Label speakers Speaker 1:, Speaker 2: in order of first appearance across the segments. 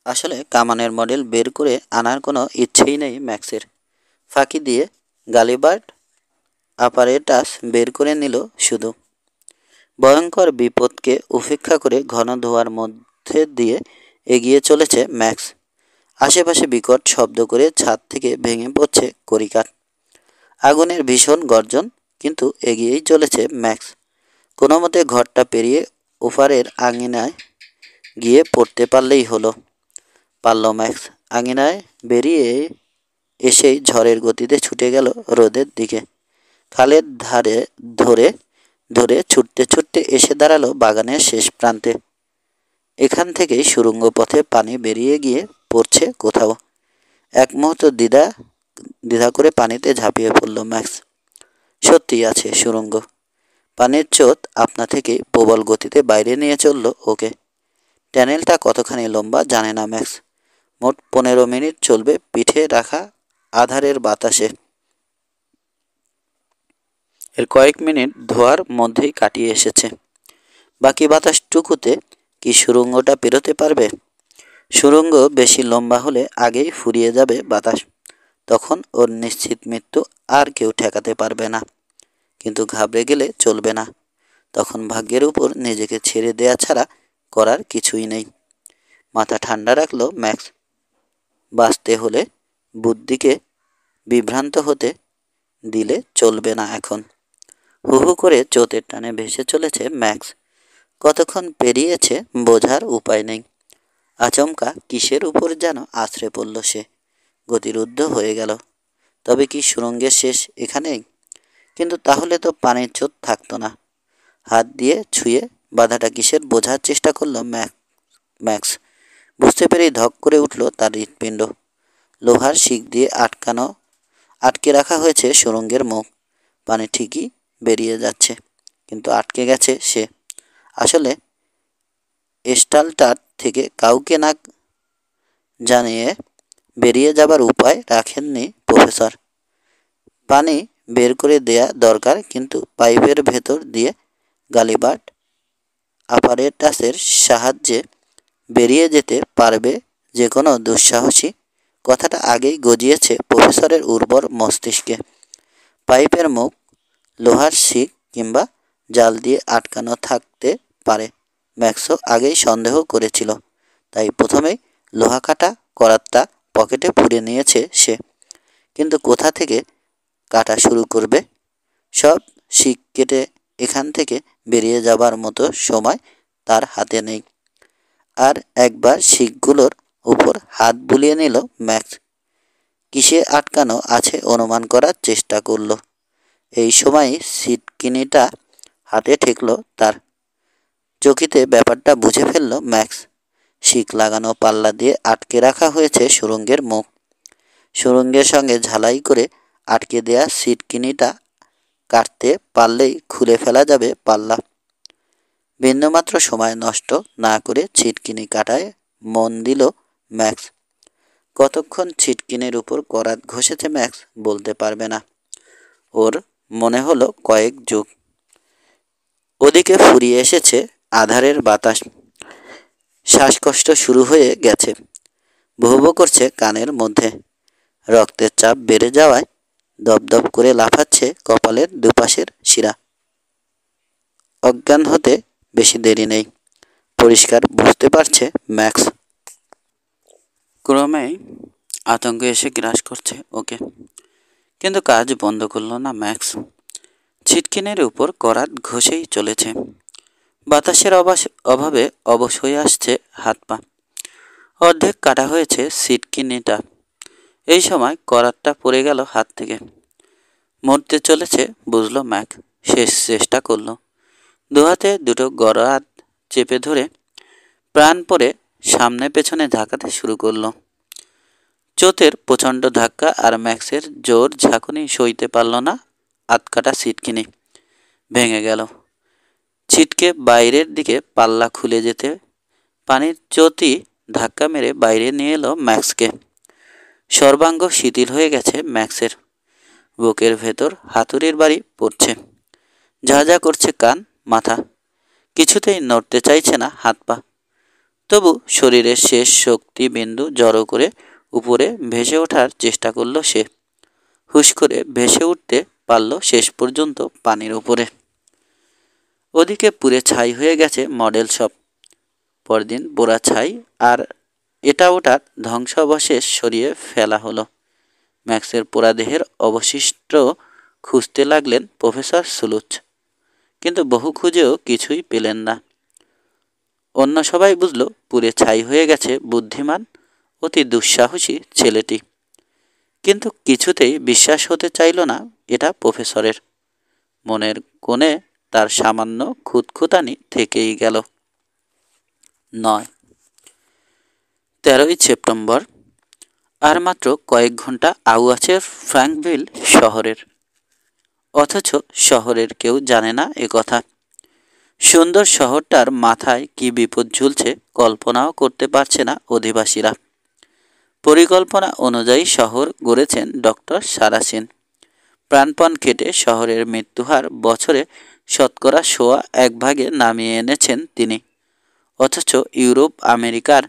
Speaker 1: আসলে কামানের মডেল বের করে আনার কোনো ইচ্ছেই নেই ম্যাক্সের। ফাঁকি দিয়ে গালিবার্ড অ্যাপারেটাস বের করে নিল শুধু। ভয়ঙ্কর বিপদকে উপেক্ষা করে ঘন ধোঁয়ার মধ্যে দিয়ে এগিয়ে চলেছে ম্যাক্স। আশেপাশে বিকট শব্দ করে ছাদ থেকে ভেঙে পড়ছে কড়িকাঠ। আগুনের ভীষণ গর্জন, কিন্তু এগিয়েই চলেছে ম্যাক্স। কোনো মতে ঘরটা পেরিয়ে ওপারের আঙিনায় গিয়ে পড়তে পারলেই হলো। পারল ম্যাক্স। আঙিনায় বেরিয়ে এসেই ঝড়ের গতিতে ছুটে গেল রোদের দিকে। খালের ধারে ধরে ধরে ছুটতে ছুটতে এসে দাঁড়ালো বাগানের শেষ প্রান্তে। এখান থেকেই সুড়ঙ্গ পথে পানি বেরিয়ে গিয়ে পড়ছে কোথাও। এক মুহূর্ত দ্বিধা করে পানিতে ঝাঁপিয়ে পড়ল ম্যাক্স। সত্যিই আছে সুড়ঙ্গ। পানির চোত আপনা থেকেই প্রবল গতিতে বাইরে নিয়ে চলল ওকে। ট্যানেলটা কতখানি লম্বা জানে না ম্যাক্স। মোট 15 মিনিট চলবে পিঠে রাখা আধারের বাতাসে। এর কয়েক মিনিট ধোয়ার মধ্যেই কাটিয়ে এসেছে। বাকি বাতাসটুকুতে কি সুড়ঙ্গটা পেরোতে পারবে? সুড়ঙ্গ বেশি লম্বা হলে আগেই ফুরিয়ে যাবে বাতাস। তখন ওর নিশ্চিত মৃত্যু আর কেউ ঠেকাতে পারবে না। কিন্তু ঘাবড়ে গেলে চলবে না। তখন ভাগ্যের উপর নিজেকে ছেড়ে দেয়া ছাড়া করার কিছুই নেই। মাথা ঠান্ডা রাখল ম্যাক্স। বাঁচতে হলে বুদ্ধিকে বিভ্রান্ত হতে দিলে চলবে না এখন। হু হু করে চোতের টানে ভেসে চলেছে ম্যাক্স। কতক্ষণ পেরিয়েছে বোঝার উপায় নেই। আচমকা কিসের উপর যেন আছড়ে পড়ল সে। গতিরুদ্ধ হয়ে গেল। তবে কি সুড়ঙ্গের শেষ এখানেই? কিন্তু তাহলে তো পানির চোত থাকতো না। হাত দিয়ে ছুঁয়ে বাধাটা কিসের বোঝার চেষ্টা করল ম্যাক্স। বুঝতে পেরেই ধক করে উঠল তার হৃৎপিণ্ড। লোহার শিক দিয়ে আটকে রাখা হয়েছে সুড়ঙ্গের মুখ। পানি ঠিকই বেরিয়ে যাচ্ছে, কিন্তু আটকে গেছে সে। আসলে স্টালটার থেকে কাউকে না জানিয়ে বেরিয়ে যাবার উপায় রাখেননি প্রফেসর। পানি বের করে দেয়া দরকার, কিন্তু পাইপের ভেতর দিয়ে গালিবার্ড অ্যাপারেটাসের সাহায্যে বেরিয়ে যেতে পারবে যে কোনো দুঃসাহসী। কথাটা আগেই গজিয়েছে প্রফেসরের উর্বর মস্তিষ্কে। পাইপের মুখ লোহার শিক কিংবা জাল দিয়ে আটকানো থাকতে পারে, ম্যাক্সও আগেই সন্দেহ করেছিল। তাই প্রথমেই লোহা কাটা করাতটা পকেটে পুরে নিয়েছে সে। কিন্তু কোথা থেকে কাটা শুরু করবে? সব শিক কেটে এখান থেকে বেরিয়ে যাবার মতো সময় তার হাতে নেই। আর একবার শিকগুলোর উপর হাত বুলিয়ে নিল ম্যাক্স। কিসে আটকানো আছে অনুমান করার চেষ্টা করল। এই সময়ই সিটকিনিটা হাতে ঠেকল তার। চকিতে ব্যাপারটা বুঝে ফেলল ম্যাক্স। শিক লাগানো পাল্লা দিয়ে আটকে রাখা হয়েছে সুড়ঙ্গের মুখ। সুড়ঙ্গের সঙ্গে ঝালাই করে আটকে দেয়া সিটকিনিটা কাটতে পারলেই খুলে ফেলা যাবে পাল্লা। বিন্দুমাত্র সময় নষ্ট না করে ছিটকিনি কাটায় মন দিল ম্যাক্স। কতক্ষণ ছিটকিনির উপর করাত ঘষেছে ম্যাক্স বলতে পারবে না। ওর মনে হলো কয়েক যুগ। ওদিকে ফুরিয়ে এসেছে আধারের বাতাস। শ্বাসকষ্ট শুরু হয়ে গেছে। ভো ভো করছে কানের মধ্যে। রক্তের চাপ বেড়ে যাওয়ায় দপদপ করে লাফাচ্ছে কপালের দুপাশের শিরা। অজ্ঞান হতে বেশি দেরি নেই, পরিষ্কার বুঝতে পারছে ম্যাক্স। ক্রমেই আতঙ্ক এসে গ্রাস করছে ওকে। কিন্তু কাজ বন্ধ করল না ম্যাক্স। ছিটকিনের উপর করাত ঘষেই চলেছে। বাতাসের অভাবে অবশ হয়ে আসছে হাত পা। অর্ধেক কাটা হয়েছে ছিটকিনিটা। এই সময় করাতটা পড়ে গেল হাত থেকে। মরতে চলেছে বুঝল ম্যাক্স। শেষ চেষ্টা করল। দুহাতে দুটো গরাদ চেপে ধরে প্রাণ পরে সামনে পেছনে ঝাঁকাতে শুরু করলো। চোতের প্রচণ্ড ধাক্কা আর ম্যাক্সের জোর ঝাঁকুনি সইতে পারল না। আতকাটা ছিটকিনি ভেঙে গেল। ছিটকে বাইরের দিকে পাল্লা খুলে যেতে পানির চোতই ধাক্কা মেরে বাইরে নিয়ে এলো ম্যাক্সকে। সর্বাঙ্গ শিথিল হয়ে গেছে ম্যাক্সের। বুকের ভেতর হাতুড়ির বাড়ি পড়ছে। ঝাঁঝা করছে কান মাথা। কিছুতেই নড়তে চাইছে না হাত পা। তবু শরীরের শেষ শক্তি বিন্দু জড়ো করে উপরে ভেসে ওঠার চেষ্টা করলো সে। হুশ করে ভেসে উঠতে পারল শেষ পর্যন্ত পানির উপরে। ওদিকে পুড়ে ছাই হয়ে গেছে মডেল সব। পরদিন পোড়া ছাই আর এটা ওটার ধ্বংসাবশেষ সরিয়ে ফেলা হলো। ম্যাক্সের পোড়া দেহের অবশিষ্ট খুঁজতে লাগলেন প্রফেসর সুলুচ, কিন্তু বহু খুঁজেও কিছুই পেলেন না। অন্য সবাই বুঝল পুড়ে ছাই হয়ে গেছে বুদ্ধিমান অতি দুঃসাহসী ছেলেটি, কিন্তু কিছুতেই বিশ্বাস হতে চাইল না এটা প্রফেসরের। মনের কোণে তার সামান্য খুঁতখুঁতানি থেকেই গেল। 9 13ই সেপ্টেম্বর। আর মাত্র কয়েক ঘন্টা আউ আছে ফ্র্যাঙ্কভিল শহরের, অথচ শহরের কেউ জানে না একথা। সুন্দর শহরটার মাথায় কি বিপদ ঝুলছে কল্পনাও করতে পারছে না অধিবাসীরা। পরিকল্পনা অনুযায়ী শহর গড়েছেন ডক্টর সারাসিন। প্রাণপণ খেটে শহরের মৃত্যুহার বছরে 1/1 নামিয়ে এনেছেন তিনি। অথচ ইউরোপ আমেরিকার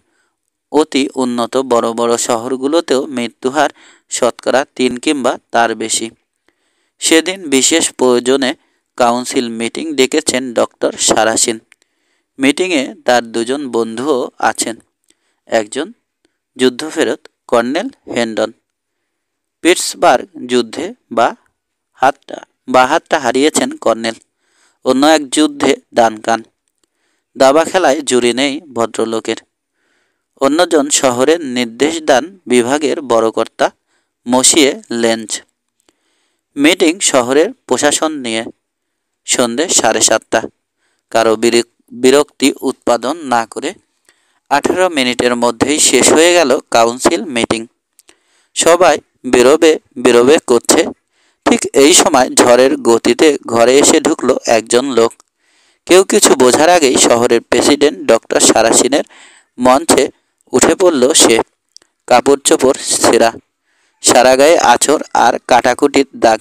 Speaker 1: অতি উন্নত বড় বড় শহরগুলোতেও মৃত্যুহার 3 কিংবা তার বেশি। সেদিন বিশেষ প্রয়োজনে কাউন্সিল মিটিং ডেকেছেন ডক্টর সারাসিন। মিটিংয়ে তার দুজন বন্ধুও আছেন। একজন যুদ্ধফেরত কর্নেল হেন্ডন, পিটসবার্গ যুদ্ধে হাতটা হারিয়েছেন কর্নেল। অন্য এক যুদ্ধে ডানকান। দাবা খেলায় জুড়ি নেই ভদ্রলোকের। অন্যজন শহরের নির্দেশদান বিভাগের বড় কর্তা মসিয়ে লেঞ্জ। মিটিং শহরের প্রশাসন নিয়ে। সন্ধে 7:30। কারো বিরক্তি উৎপাদন না করে 18 মিনিটের মধ্যেই শেষ হয়ে গেল কাউন্সিল মিটিং। সবাই বেরোবে করছে। ঠিক এই সময় ঝড়ের গতিতে ঘরে এসে ঢুকলো একজন লোক। কেউ কিছু বোঝার আগেই শহরের প্রেসিডেন্ট ডক্টর সারাসিনের মঞ্চে উঠে পড়ল সে। কাপড় চোপড় ছেঁড়া, সারা গায়ে আঁচড় আর কাটাকুটির দাগ,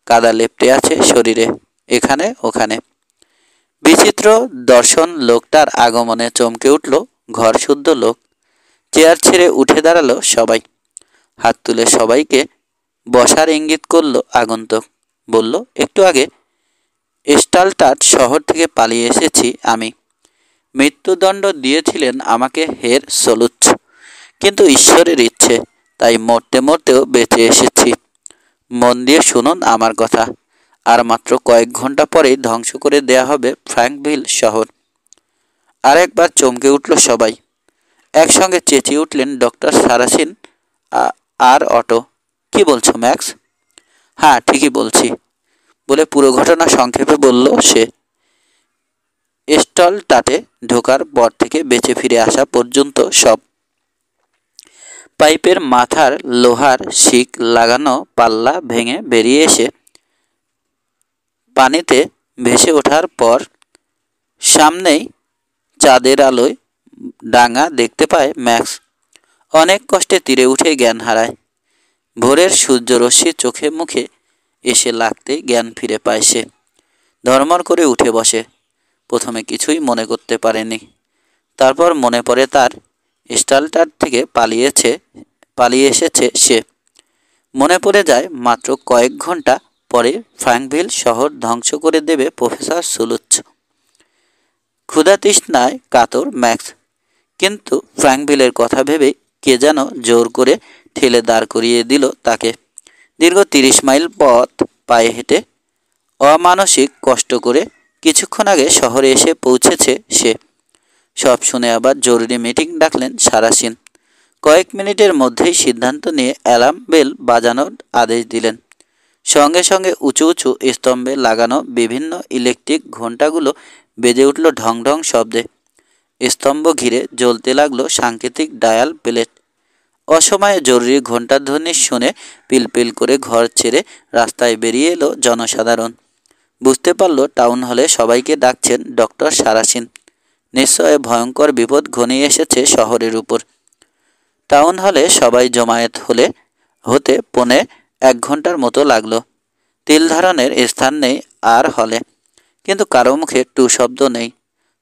Speaker 1: কাদা লেপ্টে আছে শরীরে এখানে ওখানে। বিচিত্র দর্শন লোকটার আগমনে চমকে উঠল ঘরশুদ্ধ লোক। চেয়ার ছেড়ে উঠে দাঁড়ালো সবাই। হাত তুলে সবাইকে বসার ইঙ্গিত করল আগন্তুক। বলল, একটু আগে স্টালটাট শহর থেকে পালিয়ে এসেছি আমি। মৃত্যুদণ্ড দিয়েছিলেন আমাকে হের সলুচ, কিন্তু ঈশ্বরের ইচ্ছে তাই মরতে মরতেও বেঁচে এসেছি। মন দিয়ে শুনুন আমার কথা। আর মাত্র কয়েক ঘন্টা পরেই ধ্বংস করে দেয়া হবে ফ্র্যাঙ্কভিল শহর। আরেকবার চমকে উঠল সবাই। একসঙ্গে চেঁচিয়ে উঠলেন ডক্টর সারাসিন আর অটো। কি বলছো ম্যাক্স? হ্যাঁ, ঠিকই বলছি বলে পুরো ঘটনা সংক্ষেপে বলল সে। স্টলটাটে ঢোকার পর থেকে বেঁচে ফিরে আসা পর্যন্ত সব পাইপের মাথার লোহার শিক লাগানো পাল্লা ভেঙে বেরিয়ে এসে পানিতে ভেসে ওঠার পর সামনেই চাঁদের আলোয় ডাঙা দেখতে পায় ম্যাক্স। অনেক কষ্টে তীরে উঠে জ্ঞান হারায়। ভোরের সূর্যরশ্মি চোখে মুখে এসে লাগতেই জ্ঞান ফিরে পায় সে। ধর্মর করে উঠে বসে। প্রথমে কিছুই মনে করতে পারেনি। তারপর মনে পড়ে তার স্টালটার থেকে পালিয়ে এসেছে সে। মনে পড়ে যায় মাত্র কয়েক ঘন্টা পরে ফ্র্যাঙ্কভিল শহর ধ্বংস করে দেবে প্রফেসর সুলুচ। ক্ষুধা তৃষ্ণায় কাতর ম্যাক্স, কিন্তু ফ্র্যাঙ্কভিলের কথা ভেবে কে যেন জোর করে ঠেলে দাঁড় করিয়ে দিল তাকে। দীর্ঘ 30 মাইল পথ পায়ে হেঁটে অমানসিক কষ্ট করে কিছুক্ষণ আগে শহরে এসে পৌঁছেছে সে। সব শুনে আবার জরুরি মিটিং ডাকলেন সারাসিন। কয়েক মিনিটের মধ্যেই সিদ্ধান্ত নিয়ে অ্যালার্ম বেল বাজানোর আদেশ দিলেন। সঙ্গে সঙ্গে উঁচু উঁচু স্তম্ভে লাগানো বিভিন্ন ইলেকট্রিক ঘণ্টাগুলো বেজে উঠল ঢং ঢং শব্দে। স্তম্ভ ঘিরে জ্বলতে লাগলো সাংকেতিক ডায়াল প্লেট। অসময়ে জরুরি ঘণ্টাধ্বনি শুনে পিলপিল করে ঘর ছেড়ে রাস্তায় বেরিয়ে এলো জনসাধারণ। বুঝতে পারল টাউন হলে সবাইকে ডাকছেন ডক্টর সারাসিন। নিশ্চয় ভয়ঙ্কর বিপদ ঘনিয়ে এসেছে শহরের উপর। টাউন হলে সবাই জমায়েত হতে 1.25 ঘন্টার মতো লাগলো। তিল ধারণের স্থান নেই আর হলে, কিন্তু কারো মুখে টু শব্দ নেই।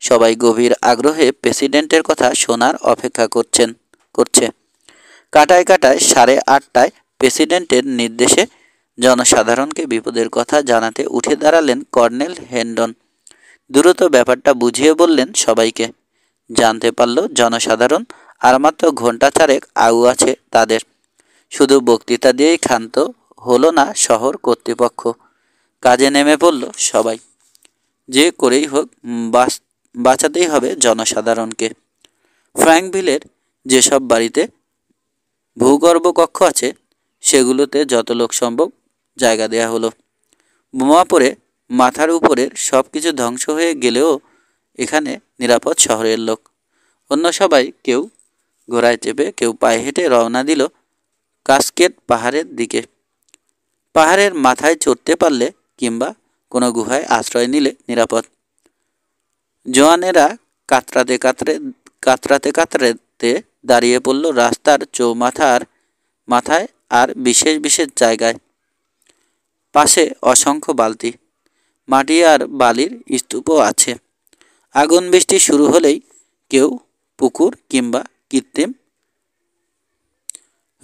Speaker 1: সবাই গভীর আগ্রহে প্রেসিডেন্টের কথা শোনার অপেক্ষা করছে। কাটায় কাটায় 8:30টায় প্রেসিডেন্টের নির্দেশে জনসাধারণকে বিপদের কথা জানাতে উঠে দাঁড়ালেন কর্নেল হেন্ডন। দ্রুত ব্যাপারটা বুঝিয়ে বললেন সবাইকে। জানতে পারল জনসাধারণ আর মাত্র ঘন্টা 4 আয়ু আছে তাদের। শুধু বক্তৃতা দিয়েই ক্ষান্ত হলো না শহর কর্তৃপক্ষ। কাজে নেমে পড়ল সবাই। যে করেই হোক বাঁচাতেই হবে জনসাধারণকে। ফ্র্যাঙ্কভিলের যেসব বাড়িতে ভূগর্ভ কক্ষ আছে সেগুলোতে যত লোক সম্ভব জায়গা দেয়া হলো। বোমা পড়ে মাথার উপরের সব কিছু ধ্বংস হয়ে গেলেও এখানে নিরাপদ শহরের লোক। অন্য সবাই কেউ ঘোড়ায় চেপে কেউ পায়ে হেঁটে রওনা দিল কাস্কেড পাহাড়ের দিকে। পাহাড়ের মাথায় চড়তে পারলে কিংবা কোনো গুহায় আশ্রয় নিলে নিরাপদ। জওয়ানেরা কাতরাতে দাঁড়িয়ে পড়ল রাস্তার মাথায় আর বিশেষ বিশেষ জায়গায়। পাশে অসংখ্য বালতি, মাটি আর বালির স্তূপও আছে। আগুন বৃষ্টি শুরু হলেই কেউ পুকুর কিংবা কৃত্রিম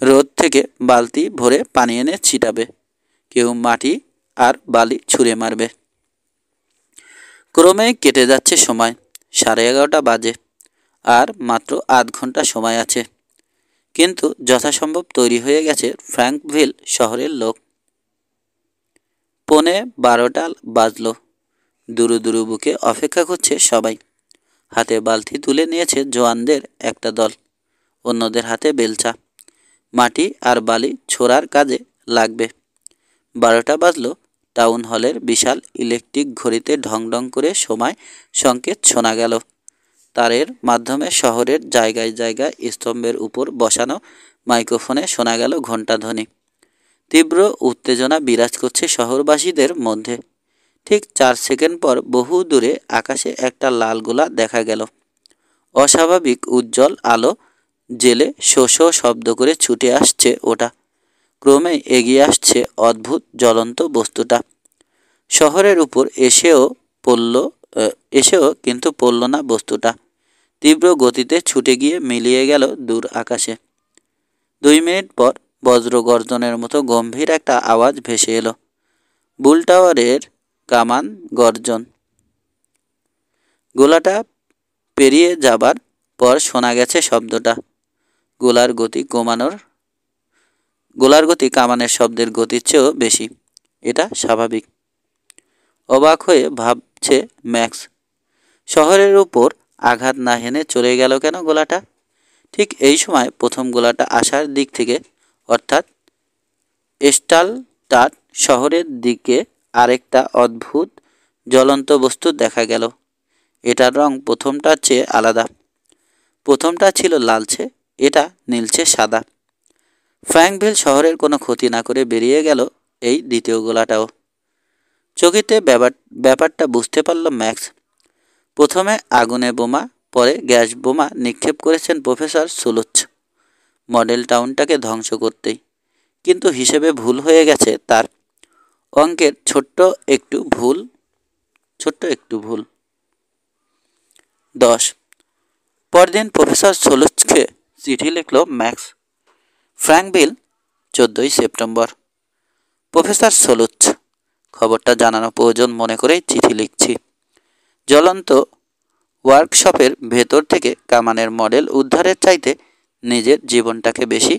Speaker 1: হ্রদ থেকে বালতি ভরে পানি এনে ছিটাবে, কেউ মাটি আর বালি ছুঁড়ে মারবে। ক্রমে কেটে যাচ্ছে সময়। 11:30 বাজে। আর মাত্র আধ ঘন্টা সময় আছে। কিন্তু যথাসম্ভব তৈরি হয়ে গেছে ফ্র্যাঙ্কভিল শহরের লোক। 11:45 বাজল। দুরু দুরু বুকে অপেক্ষা করছে সবাই। হাতে বালতি তুলে নিয়েছে জওয়ানদের একটা দল, অন্যদের হাতে বেলচা। মাটি আর বালি ছোড়ার কাজে লাগবে। 12টা বাজল। টাউন হলের বিশাল ইলেকট্রিক ঘড়িতে ঢং ঢং করে সময় সংকেত শোনা গেল। তারের মাধ্যমে শহরের জায়গায় জায়গায় স্তম্ভের উপর বসানো মাইক্রোফোনে শোনা গেল ঘণ্টাধ্বনি। তীব্র উত্তেজনা বিরাজ করছে শহরবাসীদের মধ্যে। ঠিক 4 সেকেন্ড পর বহু দূরে আকাশে একটা লাল গোলা দেখা গেল। অস্বাভাবিক উজ্জ্বল আলো জেলে শো শো শব্দ করে ছুটে আসছে ওটা। ক্রমে এগিয়ে আসছে অদ্ভুত জ্বলন্ত বস্তুটা। শহরের উপর এসেও কিন্তু পড়ল না বস্তুটা। তীব্র গতিতে ছুটে গিয়ে মিলিয়ে গেল দূর আকাশে। 2 মিনিট পর বজ্র গর্জনের মতো গম্ভীর একটা আওয়াজ ভেসে এলো। বুল টাওয়ারের কামান গর্জন। গোলাটা পেরিয়ে যাবার পর শোনা গেছে শব্দটা। গোলার গতি কামানের শব্দের গতির চেয়েও বেশি। এটা স্বাভাবিক। অবাক হয়ে ভাবছে ম্যাক্স। শহরের উপর আঘাত না হেনে চলে গেল কেন গোলাটা? ঠিক এই সময় প্রথম গোলাটা আসার দিক থেকে, অর্থাৎ স্টালটাট শহরের দিকে আরেকটা অদ্ভুত জ্বলন্ত বস্তু দেখা গেল। এটার রং প্রথমটার চেয়ে আলাদা। প্রথমটা ছিল লালচে, এটা নীলচে সাদা। ফ্র্যাঙ্কভিল শহরের কোনো ক্ষতি না করে বেরিয়ে গেল এই দ্বিতীয় গোলাটাও। চকিতে ব্যাপারটা বুঝতে পারল ম্যাক্স। প্রথমে আগুনে বোমা, পরে গ্যাস বোমা নিক্ষেপ করেছেন প্রফেসর সুলুচ মডেল টাউনটাকে ধ্বংস করতেই। কিন্তু হিসেবে ভুল হয়ে গেছে তার। অঙ্কের ছোট্ট একটু ভুল। 10 পরদিন প্রফেসর সুলুচকে চিঠি লিখল ম্যাক্স। ফ্র্যাঙ্কভিল, 14 সেপ্টেম্বর। প্রফেসর সুলুচ, খবরটা জানানো প্রয়োজন মনে করেই চিঠি লিখছি। জ্বলন্ত ওয়ার্কশপের ভেতর থেকে কামানের মডেল উদ্ধারের চাইতে নিজের জীবনটাকে বেশি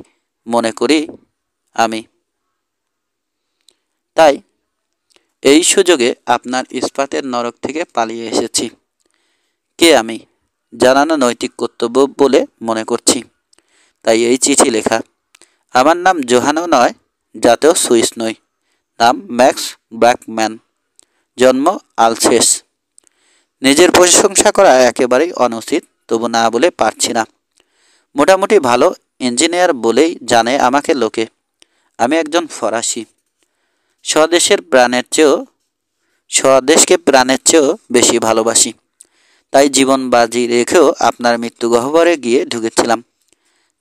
Speaker 1: মনে করি আমি। তাই এই সুযোগে আপনার ইস্পাতের নরক থেকে পালিয়ে এসেছি। কে আমি জানানো নৈতিক কর্তব্য বলে মনে করছি। তাই এই চিঠি লেখা। আমার নাম জোহানও নয়, যাতেও সুইস নই। নাম ম্যাক্স ব্র্যাকম্যান। জন্ম আলসেস। নিজের প্রশংসা করা একেবারেই অনুচিত, তবু না বলে পারছি না। মোটামুটি ভালো ইঞ্জিনিয়ার বলেই জানে আমাকে লোকে। আমি একজন ফরাসি। স্বদেশকে প্রাণের চেয়েও বেশি ভালোবাসি। তাই জীবন বাজি রেখেও আপনার মৃত্যু গহ্বরে গিয়ে ঢুকেছিলাম।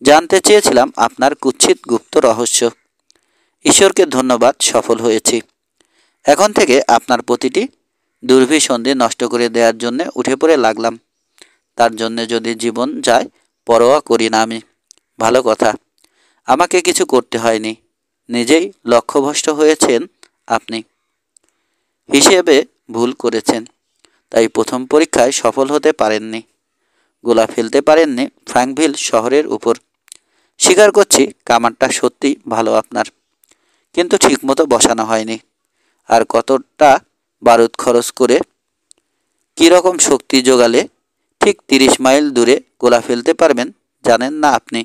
Speaker 1: জানতে চেয়েছিলাম আপনার কুৎসিত গুপ্ত রহস্য। ঈশ্বরকে ধন্যবাদ, সফল হয়েছি। এখন থেকে আপনার প্রতিটি দুর্বিসন্ধি নষ্ট করে দেওয়ার জন্যে উঠে পড়ে লাগলাম। তার জন্যে যদি জীবন যায় পরোয়া করি না আমি। ভালো কথা, আমাকে কিছু করতে হয়নি, নিজেই লক্ষ্যভ্রষ্ট হয়েছেন আপনি। হিসেবে ভুল করেছেন, তাই প্রথম পরীক্ষায় সফল হতে পারেননি, গোলা ফেলতে পারেননি ফ্র্যাঙ্কভিল শহরের উপর। স্বীকার করছি কামানটা সত্যি ভালো আপনার, কিন্তু ঠিকমতো বসানো হয়নি। আর কতটা বারুদ খরচ করে, কীরকম শক্তি জোগালে ঠিক 30 মাইল দূরে গোলা ফেলতে পারবেন জানেন না আপনি।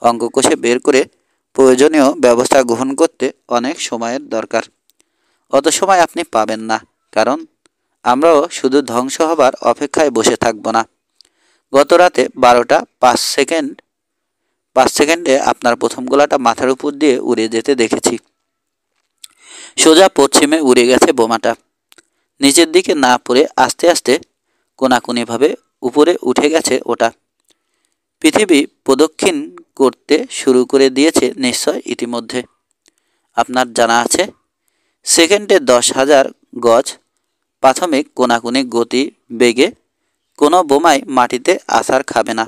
Speaker 1: অঙ্ক কষে বের করে প্রয়োজনীয় ব্যবস্থা গ্রহণ করতে অনেক সময়ের দরকার। অত সময় আপনি পাবেন না, কারণ আমরাও শুধু ধ্বংস হবার অপেক্ষায় বসে থাকব না। গত রাতে 12টা 5 সেকেন্ডে আপনার প্রথম গোলাটা মাথার উপর দিয়ে উড়ে যেতে দেখেছি। সোজা পশ্চিমে উড়ে গেছে বোমাটা, নিচের দিকে না পড়ে আস্তে আস্তে কোনাকুনিভাবে উপরে উঠে গেছে ওটা। পৃথিবী প্রদক্ষিণ করতে শুরু করে দিয়েছে নিশ্চয় ইতিমধ্যে। আপনার জানা আছে সেকেন্ডে 10,000 গজ প্রাথমিক কোনাকুনি গতি বেগে কোনো বোমাই মাটিতে আছাড় খাবে না।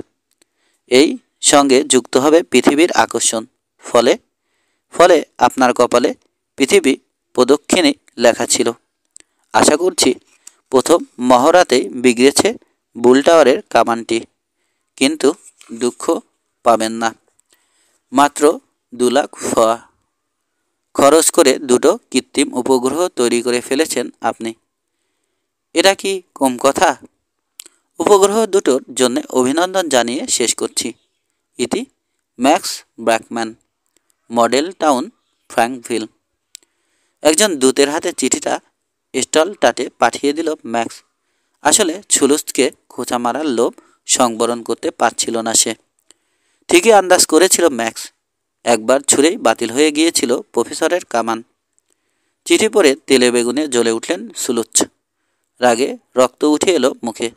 Speaker 1: এই সঙ্গে যুক্ত হবে পৃথিবীর আকর্ষণ। ফলে ফলে আপনার কপালে পৃথিবী প্রদক্ষিণে লেখা ছিল। আশা করছি প্রথম মহড়াতেই বিগড়েছে বুল টাওয়ারের কামানটি, কিন্তু দুঃখ পাবেন না। মাত্র 2 লাখ খরচ করে দুটো কৃত্রিম উপগ্রহ তৈরি করে ফেলেছেন আপনি। এটা কি কম কথা? উপগ্রহ দুটোর জন্য অভিনন্দন জানিয়ে শেষ করছি। ইতি ম্যাক্স ব্র্যাকম্যান, মডেল টাউন, ফ্র্যাঙ্কভিল। একজন দূতের হাতে চিঠিটা স্টলটাতে পাঠিয়ে দিল ম্যাক্স। আসলে ছুলুসকে খোঁচা মারার লোভ সংবরণ করতে পারছিল না সে। ঠিকই আন্দাজ করেছিল ম্যাক্স, একবার ছুঁড়েই বাতিল হয়ে গিয়েছিল প্রফেসরের কামান। চিঠি পড়ে তেলে বেগুনে জ্বলে উঠলেন সুলুচ। রাগে রক্ত উঠে এলো মুখে।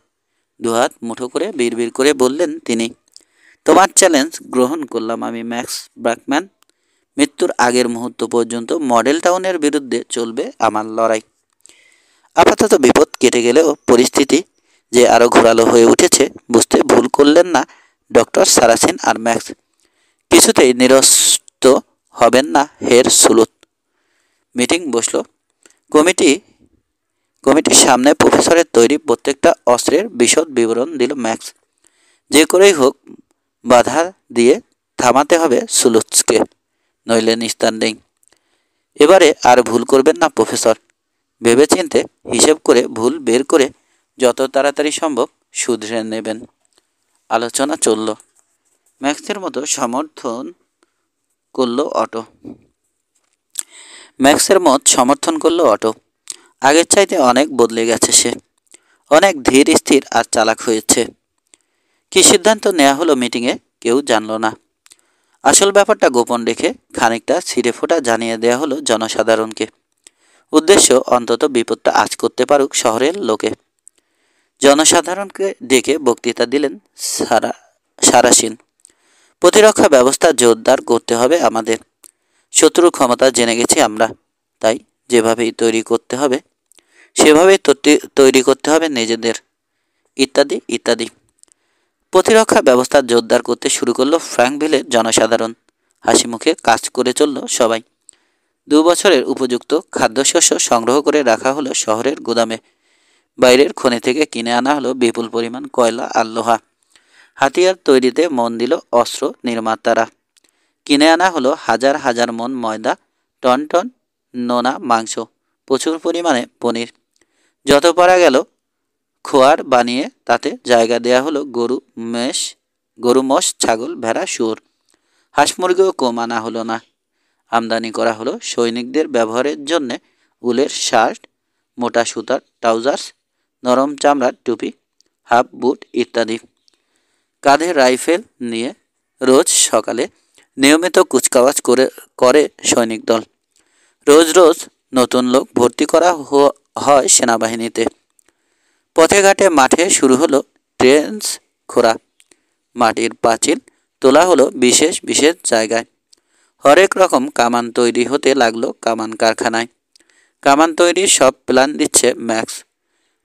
Speaker 1: দুহাত মুঠো করে বিড়বিড় করে বললেন তিনি, তোমার চ্যালেঞ্জ গ্রহণ করলাম আমি ম্যাক্স ব্র্যাকম্যান। মৃত্যুর আগের মুহূর্ত পর্যন্ত মডেল টাউনের বিরুদ্ধে চলবে আমার লড়াই। আপাতত বিপদ কেটে গেলেও পরিস্থিতি যে আরও ঘোরালো হয়ে উঠেছে বুঝতে ভুল করলেন না ডক্টর সারাসিন আর ম্যাক্স। কিছুতেই নিরস্ত হবেন না হের সুলুত। মিটিং বসলো। কমিটির সামনে প্রফেসরের তৈরি প্রত্যেকটা অস্ত্রের বিশদ বিবরণ দিল ম্যাক্স। যে করেই হোক বাধা দিয়ে থামাতে হবে সুলুৎসকে, নইলে নিস্তার নেই। এবারে আর ভুল করবেন না প্রফেসর। ভেবেচিন্তে হিসেব করে ভুল বের করে যত তাড়াতাড়ি সম্ভব শুধরে নেবেন। আলোচনা চলল। ম্যাক্সের মতো সমর্থন করল অটো। আগের চাইতে অনেক বদলে গেছে সে, অনেক ধীর স্থির আর চালাক হয়েছে। কী সিদ্ধান্ত নেওয়া হলো মিটিংয়ে কেউ জানল না। আসল ব্যাপারটা গোপন রেখে খানিকটা ছিঁড়েফোঁটা জানিয়ে দেওয়া হলো জনসাধারণকে। উদ্দেশ্য অন্তত বিপদটা আঁচ করতে পারুক শহরের লোকে। জনসাধারণকে ডেকে বক্তৃতা দিলেন সারাসিন। প্রতিরক্ষা ব্যবস্থা জোরদার করতে হবে আমাদের। শত্রুর ক্ষমতা জেনে গেছি আমরা, তাই যেভাবেই তৈরি করতে হবে সেভাবেই তৈরি করতে হবে নিজেদের, ইত্যাদি ইত্যাদি। প্রতিরক্ষা ব্যবস্থা জোরদার করতে শুরু করলো ফ্র্যাঙ্কভিলের জনসাধারণ। হাসি মুখে কাজ করে চলল সবাই। 2 বছরের উপযুক্ত খাদ্যশস্য সংগ্রহ করে রাখা হলো শহরের গুদামে। বাইরের খনি থেকে কিনে আনা হলো বিপুল পরিমাণ কয়লা আর লোহা। হাতিয়ার তৈরিতে মন দিল অস্ত্র নির্মাতারা। কিনে আনা হলো হাজার হাজার মন ময়দা, টন টন নোনা মাংস, প্রচুর পরিমাণে পনির। যত পারা গেল খোয়ার বানিয়ে তাতে জায়গা দেয়া হলো গরু, মোষ, ছাগল, ভেড়া, শুয়োর। হাঁস মুরগিও কম আনা হলো না। আমদানি করা হলো সৈনিকদের ব্যবহারের জন্যে উলের শার্ট, মোটা সুতার ট্রাউজার্স, নরম চামড়ার টুপি, হাফ বুট ইত্যাদি। কাঁধে রাইফেল নিয়ে রোজ সকালে নিয়মিত কুচকাওয়াজ করে সৈনিক দল। রোজ রোজ নতুন লোক ভর্তি করা হয় সেনাবাহিনীতে। পথে ঘাটে মাঠে শুরু হলো ট্রেন্স খোঁড়া। মাটির পাঁচিল তোলা হলো বিশেষ বিশেষ জায়গায়। হরেক রকম কামান তৈরি হতে লাগলো কামান কারখানায়। কামান তৈরির সব প্ল্যান দিচ্ছে ম্যাক্স।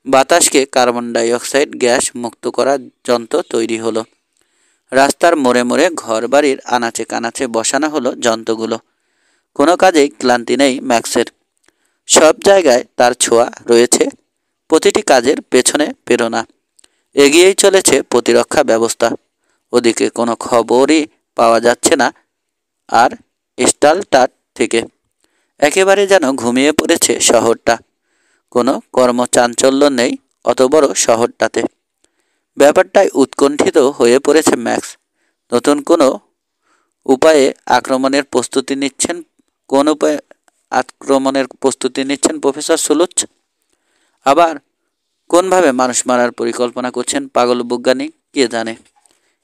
Speaker 1: বাতাসকে কার্বন ডাই অক্সাইড গ্যাস মুক্ত করার যন্ত্র তৈরি হলো। রাস্তার মোড়ে মোড়ে ঘরবাড়ির আনাচে কানাচে বসানো হলো যন্ত্রগুলো। কোনো কাজেই ক্লান্তি নেই ম্যাক্সের। সব জায়গায় তার ছোঁয়া রয়েছে, প্রতিটি কাজের পেছনে প্রেরণা। এগিয়েই চলেছে প্রতিরক্ষা ব্যবস্থা। ওদিকে কোনো খবরই পাওয়া যাচ্ছে না আর স্টালটার থেকে। একেবারে যেন ঘুমিয়ে পড়েছে শহরটা। কোনো কর্মচাঞ্চল্য নেই অত বড় শহরটাতে। ব্যাপারটায় উৎকণ্ঠিত হয়ে পড়েছে ম্যাক্স। নতুন কোনো উপায়ে আক্রমণের প্রস্তুতি নিচ্ছেন কোন উপায়ে আক্রমণের প্রস্তুতি নিচ্ছেন প্রফেসর সুলুচ? আবার কোনভাবে মানুষ মারার পরিকল্পনা করছেন পাগল বৈজ্ঞানিক কে জানে।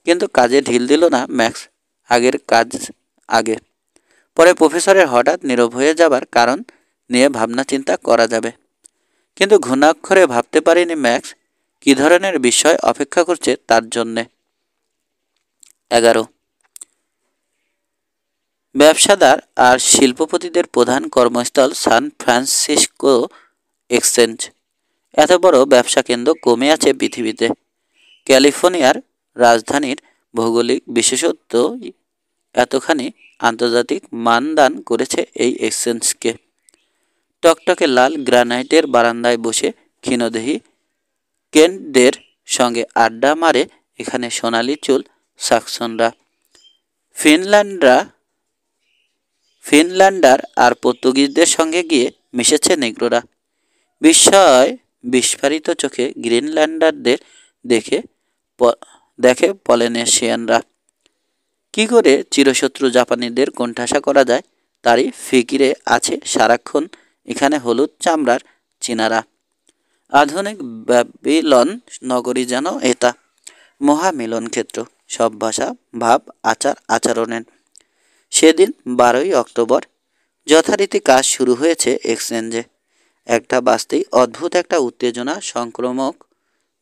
Speaker 1: কিন্তু কাজে ঢিল দিল না ম্যাক্স। আগের কাজ আগে। পরে প্রফেসরের হঠাৎ নীরব হয়ে যাবার কারণ নিয়ে ভাবনা চিন্তা করা যাবে, কিন্তু ঘুণাক্ষরে ভাবতে পারেনি ম্যাক্স কী ধরনের বিষয় অপেক্ষা করছে তার জন্যে। 11 ব্যবসাদার আর শিল্পপতিদের প্রধান কর্মস্থল সান ফ্রান্সিসকো এক্সচেঞ্জ। এত বড় ব্যবসা কেন্দ্র কমে আছে পৃথিবীতে। ক্যালিফোর্নিয়ার রাজধানীর ভৌগোলিক বিশেষত্ব এতখানি আন্তর্জাতিক মানদান করেছে এই এক্সচেঞ্জকে। টকটকে লাল গ্রানাইটের বারান্দায় বসে ক্ষীণদেহী কেন্টদের সঙ্গে আড্ডা মারে এখানে সোনালি চুল সাকসনরা। ফিনল্যান্ডার আর পর্তুগিজদের সঙ্গে গিয়ে মিশেছে নেগ্রোরা। বিস্ময় বিস্ফারিত চোখে গ্রিনল্যান্ডারদের দেখে পলিনেশিয়ানরা। কি করে চিরশত্রু জাপানিদের কোণঠাসা করা যায় তারই ফিকিরে আছে সারাক্ষণ এখানে হলুদ চামড়ার চীনারা। আধুনিক ব্যাবিলন নগরী যেন এটা, মহামিলন ক্ষেত্র। সব ভাষা, ভাব, আচার আচরণের। সেদিন 12ই অক্টোবর যথারীতি কাজ শুরু হয়েছে এক্সচেঞ্জে। একটা বাসতেই অদ্ভুত একটা উত্তেজনা সংক্রমক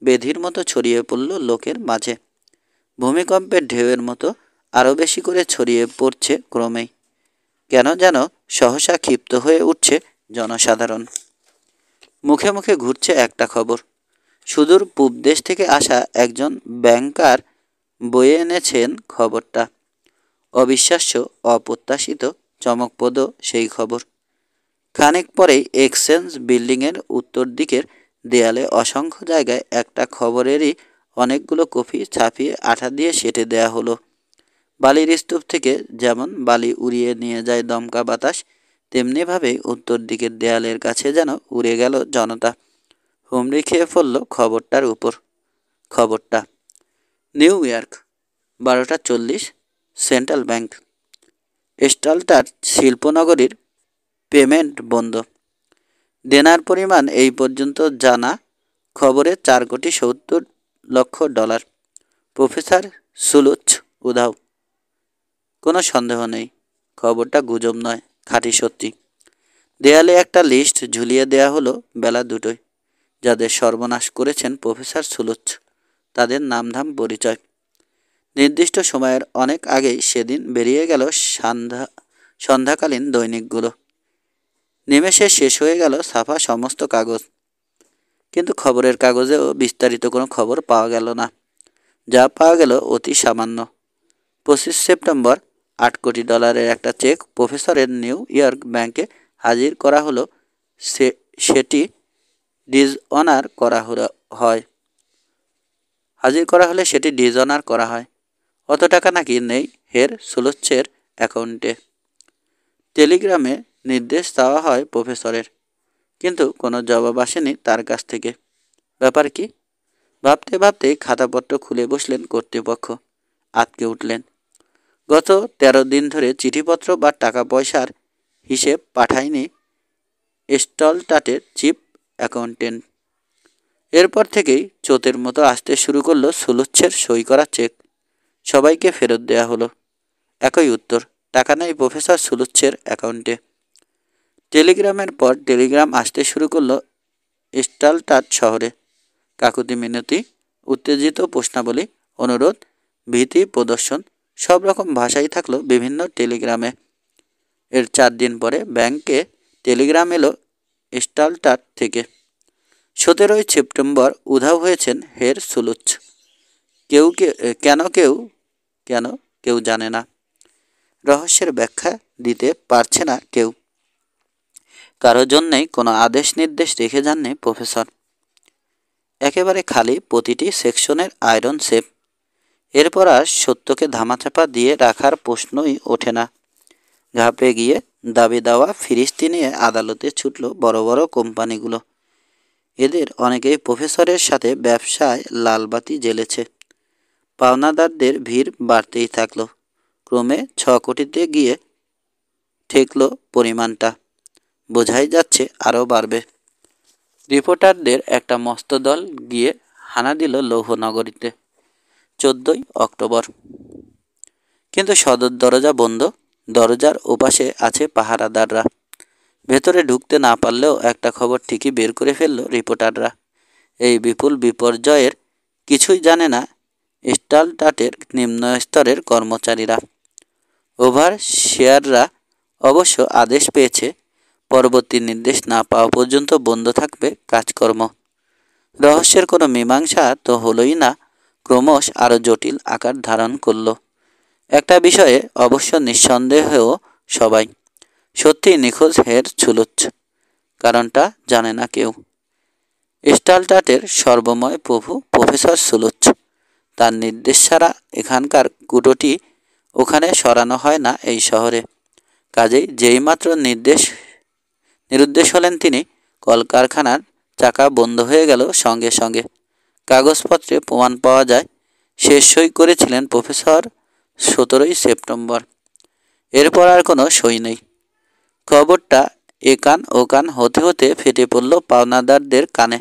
Speaker 1: বেধির মতো ছড়িয়ে পড়ল লোকের মাঝে। ভূমিকম্পের ঢেউয়ের মতো আরও বেশি করে ছড়িয়ে পড়ছে ক্রমেই। কেন যেন সহসা ক্ষিপ্ত হয়ে উঠছে জনসাধারণ। মুখে মুখে ঘুরছে একটা খবর। সুদূর পূব দেশ থেকে আসা একজন ব্যাংকার বয়ে এনেছেন খবরটা। অবিশ্বাস্য, অপ্রত্যাশিত, চমকপ্রদ সেই খবর। খানিক পরেই এক্সচেঞ্জ বিল্ডিংয়ের উত্তর দিকের দেয়ালে অসংখ্য জায়গায় একটা খবরেরই অনেকগুলো কপি ছাপিয়ে আঠা দিয়ে সেঁটে দেয়া হলো। বালির স্তূপ থেকে যেমন বালি উড়িয়ে নিয়ে যায় দমকা বাতাস, তেমনিভাবেই উত্তর দিকের দেয়ালের কাছে যেন উড়ে গেল জনতা। হুমড়ি খেয়ে পড়ল খবরটার উপর। খবরটা নিউ ইয়র্ক, 12:40, সেন্ট্রাল ব্যাংক। স্টালটার শিল্পনগরীর পেমেন্ট বন্ধ। দেনার পরিমাণ এই পর্যন্ত জানা খবরে $4,70,00,000। প্রফেসর সুলুচ উধাও। কোনো সন্দেহ নেই, খবরটা গুজব নয়, খাঁটি সত্যি। দেয়ালে একটা লিস্ট ঝুলিয়ে দেয়া হলো বেলা 2টোয়। যাদের সর্বনাশ করেছেন প্রফেসর সুলুচ, তাদের নামধাম পরিচয়। নির্দিষ্ট সময়ের অনেক আগেই সেদিন বেরিয়ে গেল সন্ধ্যাকালীন দৈনিকগুলো। নিমেষে শেষ হয়ে গেল ছাপা সমস্ত কাগজ। কিন্তু খবরের কাগজেও বিস্তারিত কোনো খবর পাওয়া গেল না। যা পাওয়া গেল অতি সামান্য। 25 সেপ্টেম্বর $8 কোটি একটা চেক প্রফেসরের নিউ ইয়র্ক ব্যাংকে হাজির করা হলো। সেটি ডিসঅনার করা হয়। অত টাকা নাকি নেই হের সুলুচ্ছের অ্যাকাউন্টে। টেলিগ্রামে নির্দেশ দেওয়া হয় প্রফেসরের, কিন্তু কোনো জবাব আসেনি তার কাছ থেকে। ব্যাপার কি? ভাবতে ভাবতেই খাতাপত্র খুলে বসলেন কর্তৃপক্ষ। আটকে উঠলেন। গত 13 দিন ধরে চিঠিপত্র বা টাকা পয়সার হিসেব পাঠায়নি স্টলটাটের চিফ অ্যাকাউন্টেন্ট। এরপর থেকেই চোতের মতো আসতে শুরু করলো সুলুচ্ছের সই করা চেক। সবাইকে ফেরত দেয়া হলো। একই উত্তর, টাকা নেই প্রফেসর সুলুচ্ছের অ্যাকাউন্টে। টেলিগ্রামের পর টেলিগ্রাম আসতে শুরু করলো স্টালটাট শহরে। কাকুতি মিনতি, উত্তেজিত প্রশ্নাবলী, অনুরোধ, ভীতি প্রদর্শন, সব রকম ভাষাই থাকলো বিভিন্ন টেলিগ্রামে। এর 4 দিন পরে ব্যাংকে টেলিগ্রাম এলো স্টালটাট থেকে। 17ই সেপ্টেম্বর উধাও হয়েছেন হের সুলুচ। কেন কেউ জানে না। রহস্যের ব্যাখ্যা দিতে পারছে না কেউ। কারো জন্যেই কোনো আদেশ নির্দেশ রেখে যাননি প্রফেসর। একেবারে খালি প্রতিটি সেকশনের আয়রন শেপ। এরপর আর সত্যকে ধামাচাপা দিয়ে রাখার প্রশ্নই ওঠে না। ঘাবড়ে গিয়ে দাবি দেওয়া ফিরিস্তি নিয়ে আদালতে ছুটল বড় বড় কোম্পানিগুলো। এদের অনেকেই প্রফেসরের সাথে ব্যবসায় লালবাতি জ্বেলেছে। পাওনাদারদের ভিড় বাড়তেই থাকলো। ক্রমে 6 কোটিতে গিয়ে ঠেকল পরিমাণটা। বোঝাই যাচ্ছে আরও বাড়বে। রিপোর্টারদের একটা মস্ত দল গিয়ে হানা দিল লৌহনগরীতে 14ই অক্টোবর। কিন্তু সদর দরজা বন্ধ। দরজার ওপাশে আছে পাহারাদাররা। ভেতরে ঢুকতে না পারলেও একটা খবর ঠিকই বের করে ফেলল রিপোর্টাররা। এই বিপুল বিপর্যয়ের কিছুই জানে না স্টালটাটের নিম্ন স্তরের কর্মচারীরা। ওভারসিয়াররা অবশ্য আদেশ পেয়েছে পরবর্তী নির্দেশ না পাওয়া পর্যন্ত বন্ধ থাকবে কাজকর্ম। রহস্যের কোনো মীমাংসা তো হলোই না, ক্রমশ আরও জটিল আকার ধারণ করল। একটা বিষয়ে অবশ্য নিঃসন্দেহ সবাই, সত্যি নিখোঁজ হের সুলুচ। কারণটা জানে না কেউ। স্টালটাটের সর্বময় প্রভু প্রফেসর সুলুচ। তার নির্দেশ ছাড়া এখানকার কুটোটি ওখানে সরানো হয় না এই শহরে। কাজেই যেইমাত্র নিরুদ্দেশ হলেন তিনি, কলকারখানার চাকা বন্ধ হয়ে গেল সঙ্গে সঙ্গে। কাগজপত্রে প্রমাণ পাওয়া যায় শেষ সই করেছিলেন প্রফেসর 17ই সেপ্টেম্বর। এরপর আর কোনো সই নেই। খবরটা একান ওকান হতে হতে ফেটে পড়ল পাওনাদারদের কানে।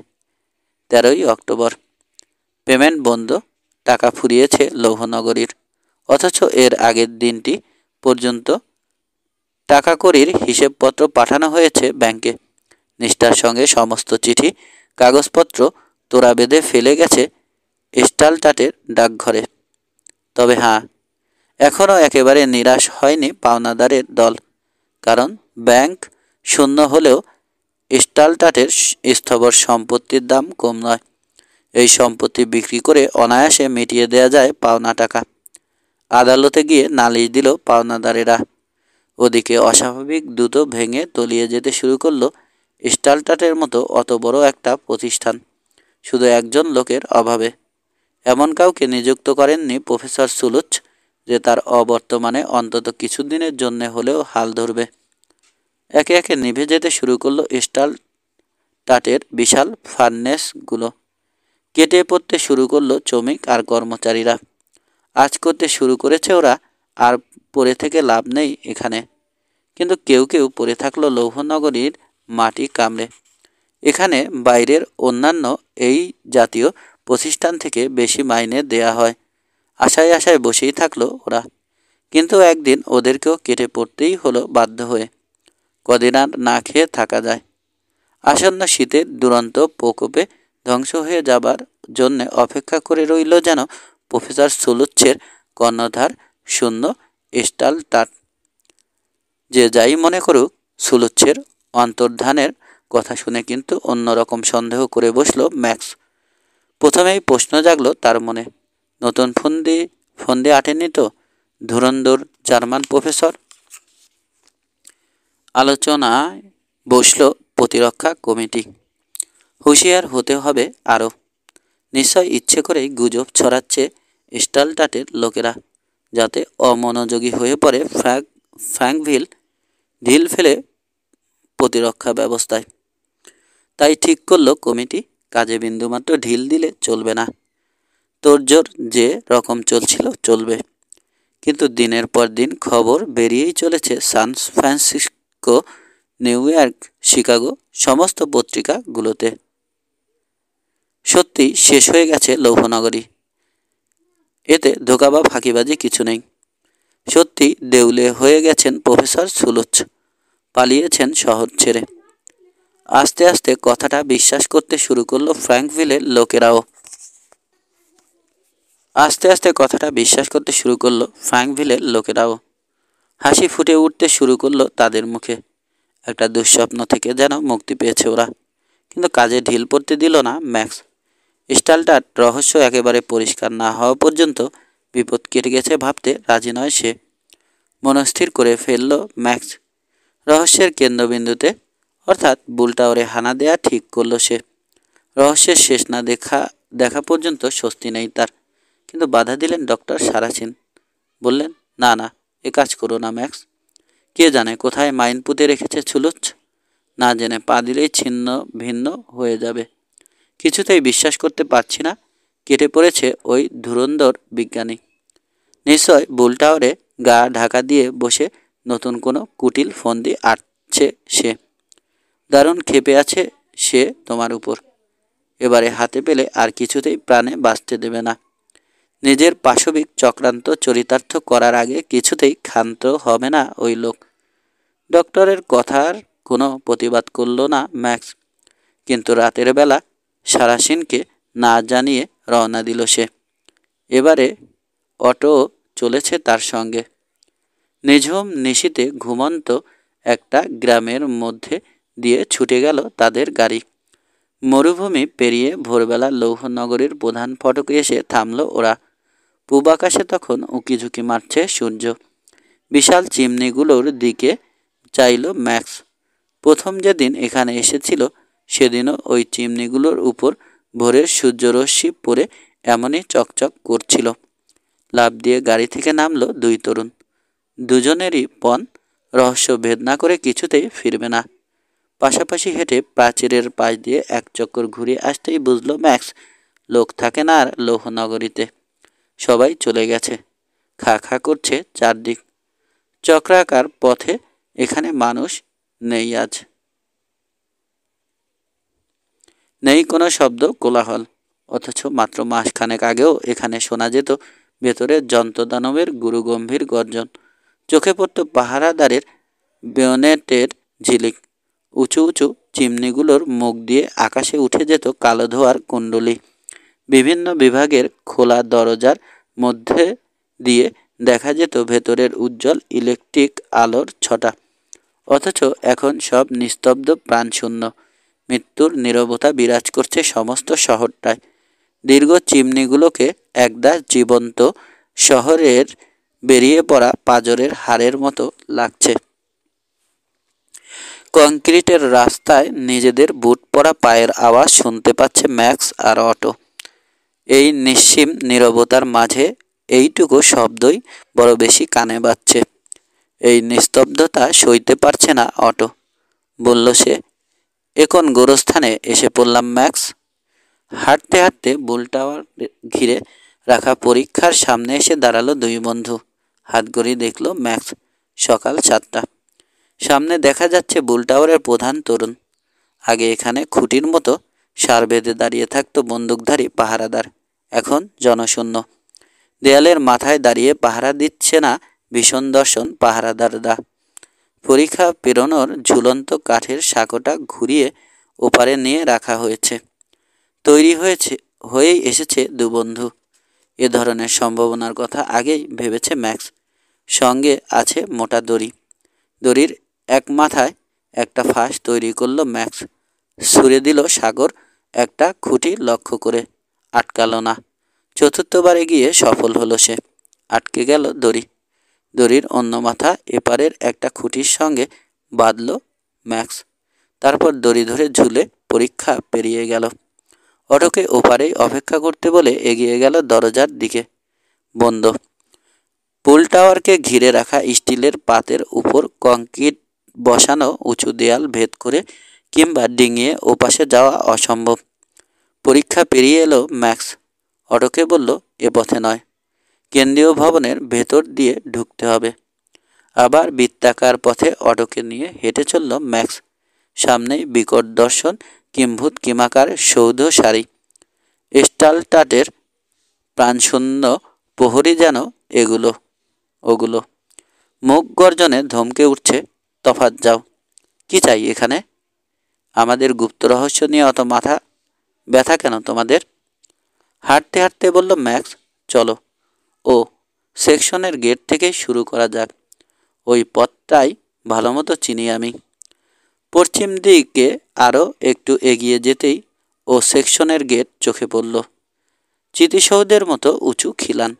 Speaker 1: 13ই অক্টোবর। পেমেন্ট বন্ধ। টাকা ফুরিয়েছে লৌহনগরীর। অথচ এর আগের দিনটি পর্যন্ত টাকা কড়ির হিসেবপত্র পাঠানো হয়েছে ব্যাংকে। নিষ্ঠার সঙ্গে সমস্ত চিঠি কাগজপত্র তোড়া বেঁধে ফেলে গেছে স্টালটাটের ডাকঘরে। তবে হ্যাঁ, এখনও একেবারে নিরাশ হয়নি পাওনাদারের দল। কারণ ব্যাংক শূন্য হলেও স্টালটাটের স্থবর সম্পত্তির দাম কম নয়। এই সম্পত্তি বিক্রি করে অনায়াসে মিটিয়ে দেওয়া যায় পাওনা টাকা। আদালতে গিয়ে নালিশ দিল পাওনাদারেরা। ওদিকে অস্বাভাবিক দ্রুত ভেঙে তলিয়ে যেতে শুরু করলো স্টালটাটের মতো অত বড় একটা প্রতিষ্ঠান, শুধু একজন লোকের অভাবে। এমন কাউকে নিযুক্ত করেননি প্রফেসর সুলুচ যে তার অবর্তমানে অন্তত কিছুদিনের জন্য হলেও হাল ধরবে। একে একে নিভে যেতে শুরু করলো স্টালটাটের বিশাল ফার্নেসগুলো। কেটে পড়তে শুরু করলো শ্রমিক আর কর্মচারীরা। আজ করতে শুরু করেছে ওরা, আর পড়ে থেকে লাভ নেই এখানে। কিন্তু কেউ কেউ পড়ে থাকলো লৌহনগরীর মাটি কামড়ে। এখানে বাইরের অন্যান্য এই জাতীয় প্রতিষ্ঠান থেকে বেশি মাইনে দেয়া হয়। আশায় আশায় বসেই থাকলো ওরা। কিন্তু একদিন ওদেরকেও কেটে পড়তেই হলো বাধ্য হয়ে। কদিন আর না খেয়ে থাকা যায়? আসন্ন শীতের দুরন্ত প্রকোপে ধ্বংস হয়ে যাবার জন্য অপেক্ষা করে রইল যেন প্রফেসর সুলুচের কর্ণধার শূন্য স্টালটাট। যে যাই মনে করুক, সুলুচের অন্তর্ধানের কথা শুনে কিন্তু অন্যরকম সন্দেহ করে বসল ম্যাক্স। প্রথমেই প্রশ্ন জাগলো তার মনে, নতুন ফন্দি আটেনি তো ধুরন্ধর জার্মান প্রফেসর? আলোচনায় বসল প্রতিরক্ষা কমিটি। হুঁশিয়ার হতে হবে আরও। নিশ্চয় ইচ্ছে করেই গুজব ছড়াচ্ছে স্টালটাটের লোকেরা, যাতে অমনোযোগী হয়ে পড়ে ফ্র্যাঙ্কভিল ঢিল ফেলে প্রতিরক্ষা ব্যবস্থায়। তাই ঠিক করল কমিটি, কাজে বিন্দুমাত্র ঢিল দিলে চলবে না। তোড়জোড় যে রকম চলছিল চলবে। কিন্তু দিনের পর দিন খবর বেরিয়েই চলেছে San Francisco, New York, Chicago, সমস্ত পত্রিকাগুলোতে। সত্যি শেষ হয়ে গেছে লৌহনগরী। এতে ধোঁকা বা ফাঁকিবাজি কিছু নেই। সত্যি দেউলে হয়ে গেছেন প্রফেসর সুলুচ, পালিয়েছেন শহর ছেড়ে। আস্তে আস্তে কথাটা বিশ্বাস করতে শুরু করলো ফ্র্যাঙ্কভিলের লোকেরাও। হাসি ফুটে উঠতে শুরু করলো তাদের মুখে। একটা দুঃস্বপ্ন থেকে যেন মুক্তি পেয়েছে ওরা। কিন্তু কাজে ঢিল পড়তে দিল না ম্যাক্স। স্টালটার রহস্য একেবারে পরিষ্কার না হওয়া পর্যন্ত বিপদ কেটে গেছে ভাবতে রাজি নয় সে। মনস্থির করে ফেলল ম্যাক্স রহস্যের কেন্দ্রবিন্দুতে অর্থাৎ বুল টাওয়ারে হানা দেয়া ঠিক করল সে। রহস্যের শেষ না দেখা পর্যন্ত স্বস্তি নেই তার। কিন্তু বাধা দিলেন ডক্টর সারাসিন। বললেন, না না, এ কাজ করো না ম্যাক্স। কে জানে কোথায় মাইন পুঁতে রেখেছে ছুলুচ। না জেনে পা দিলেই ছিন্ন ভিন্ন হয়ে যাবে। কিছুতেই বিশ্বাস করতে পারছি না কেটে পড়েছে ওই ধুরন্ধর বিজ্ঞানী। নিশ্চয় বুল টাওয়ারে গা ঢাকা দিয়ে বসে নতুন কোনো কুটিল ফন্দি আটছে সে। দারুণ ক্ষেপে আছে সে তোমার উপর। এবারে হাতে পেলে আর কিছুতেই প্রাণে বাঁচতে দেবে না। নিজের পাশবিক চক্রান্ত চরিতার্থ করার আগে কিছুতেই ক্ষান্ত হবে না ওই লোক। ডক্টরের কথার কোনো প্রতিবাদ করল না ম্যাক্স। কিন্তু রাতের বেলা সারাসিনকে না জানিয়ে রওনা দিল সে। এবারে অটো চলেছে তার সঙ্গে। নিঝুম নিশীতে ঘুমন্ত একটা গ্রামের মধ্যে দিয়ে ছুটে গেল তাদের গাড়ি। মরুভূমি পেরিয়ে ভোরবেলা লৌহনগরীর প্রধান ফটকে এসে থামল ওরা। পূব আকাশে তখন উঁকিঝুঁকি মারছে সূর্য। বিশাল চিমনিগুলোর দিকে চাইল ম্যাক্স। প্রথম যেদিন এখানে এসেছিল সেদিনও ওই চিমনিগুলোর উপর ভোরের সূর্যরশ্মি পড়ে এমনই চকচক করছিল। লাফ দিয়ে গাড়ি থেকে নামল দুই তরুণ। দুজনেরই পণ রহস্য ভেদ না করে কিছুতেই ফিরবে না। পাশাপাশি হেঁটে প্রাচীরের পাশ দিয়ে এক চক্কর ঘুরে আসতেই বুঝল ম্যাক্স, লোক থাকে না আর লৌহনগরীতে। সবাই চলে গেছে। খা খা করছে চারদিক। চক্রাকার পথে এখানে মানুষ নেই আজ। নেই কোনো শব্দ কোলাহল। অথচ মাত্র মাসখানেক আগেও এখানে শোনা যেত ভেতরের যন্ত্রদানবের গুরুগম্ভীর গর্জন। চোখে পড়ত পাহারাদারের বেয়নেটের ঝিলিক। উঁচু উঁচু চিমনিগুলোর মুখ দিয়ে আকাশে উঠে যেত কালো ধোঁয়ার কুণ্ডলী। বিভিন্ন বিভাগের খোলা দরজার মধ্যে দিয়ে দেখা যেত ভেতরের উজ্জ্বল ইলেকট্রিক আলোর ছটা। অথচ এখন সব নিস্তব্ধ, প্রাণশূন্য। মৃত্যুর নীরবতা বিরাজ করছে সমস্ত শহরটায়। দীর্ঘ চিমনিগুলোকে একদাস জীবন্ত শহরের বেরিয়ে পড়া পাঁজরের হাড়ের মতো লাগছে। কংক্রিটের রাস্তায় নিজেদের বুট পরা পায়ের আওয়াজ শুনতে পাচ্ছে ম্যাক্স আর অটো। এই নিশ্চিম নীরবতার মাঝে এইটুকু শব্দই বড় বেশি কানে বাজছে। এই নিস্তব্ধতা সইতে পারছে না অটো। বলল সে, এখন গোরস্থানে এসে পড়লাম ম্যাক্স। হাঁটতে হাঁটতে বুল টাওয়ার ঘিরে রাখা পরীক্ষার সামনে এসে দাঁড়ালো দুই বন্ধু। হাত ঘড়ি দেখল ম্যাক্স। সকাল 7টা। সামনে দেখা যাচ্ছে বুল টাওয়ারের প্রধান তরুণ। আগে এখানে খুঁটির মতো সার বেঁধে দাঁড়িয়ে থাকতো বন্দুকধারী পাহারাদার। এখন জনশূন্য। দেয়ালের মাথায় দাঁড়িয়ে পাহারা দিচ্ছে না ভীষণ দর্শন পাহারাদাররা। পরীক্ষা পেরোনোর ঝুলন্ত কাঠের সাঁকোটা ঘুরিয়ে ওপারে নিয়ে রাখা হয়েছে। তৈরি হয়েই এসেছে দু বন্ধু। এ ধরনের সম্ভাবনার কথা আগেই ভেবেছে ম্যাক্স। সঙ্গে আছে মোটা দড়ি। দড়ির এক মাথায় একটা ফাঁস তৈরি করল ম্যাক্স। ছুঁড়ে দিল সাগর একটা খুঁটি লক্ষ্য করে। আটকালো না। চতুর্থবারে গিয়ে সফল হলো সে। আটকে গেল দড়ি। দড়ির অন্য মাথা এপারের একটা খুঁটির সঙ্গে বাঁধল ম্যাক্স। তারপর দড়ি ধরে ঝুলে পরীক্ষা পেরিয়ে গেল। অটোকে ওপারেই অপেক্ষা করতে বলে এগিয়ে গেল দরজার দিকে। বন্ধ। পুল টাওয়ারকে ঘিরে রাখা স্টিলের পাতের উপর কংক্রিট বসানো উঁচু দেয়াল ভেদ করে কিংবা ডিঙিয়ে ওপাশে যাওয়া অসম্ভব। পরীক্ষা পেরিয়ে এলো ম্যাক্স। অটোকে বলল, এ পথে নয়, কেন্দ্রীয় ভবনের ভেতর দিয়ে ঢুকতে হবে। আবার বৃত্তাকার পথে অটোকে নিয়ে হেঁটে চলল ম্যাক্স। সামনেই বিকট দর্শন কিম্ভূত কিমাকার সৌধ সারি। স্টালটাটের প্রাণশূন্য প্রহরী যেন ওগুলো। মুখ গর্জনে ধমকে উঠছে, তফাৎ যাও। কি চাই এখানে? আমাদের গুপ্ত রহস্য নিয়ে অত মাথা ব্যথা কেন তোমাদের? হাঁটতে হাঁটতে বলল ম্যাক্স, চলো। ও সেকশনের গেট থেকেই শুরু করা যাক। ওই পথটাই ভালো মতো চিনি আমি। পশ্চিম দিকে আরও একটু এগিয়ে যেতেই ও সেকশনের গেট চোখে পড়ল। স্মৃতিসৌধের মতো উঁচু খিলান,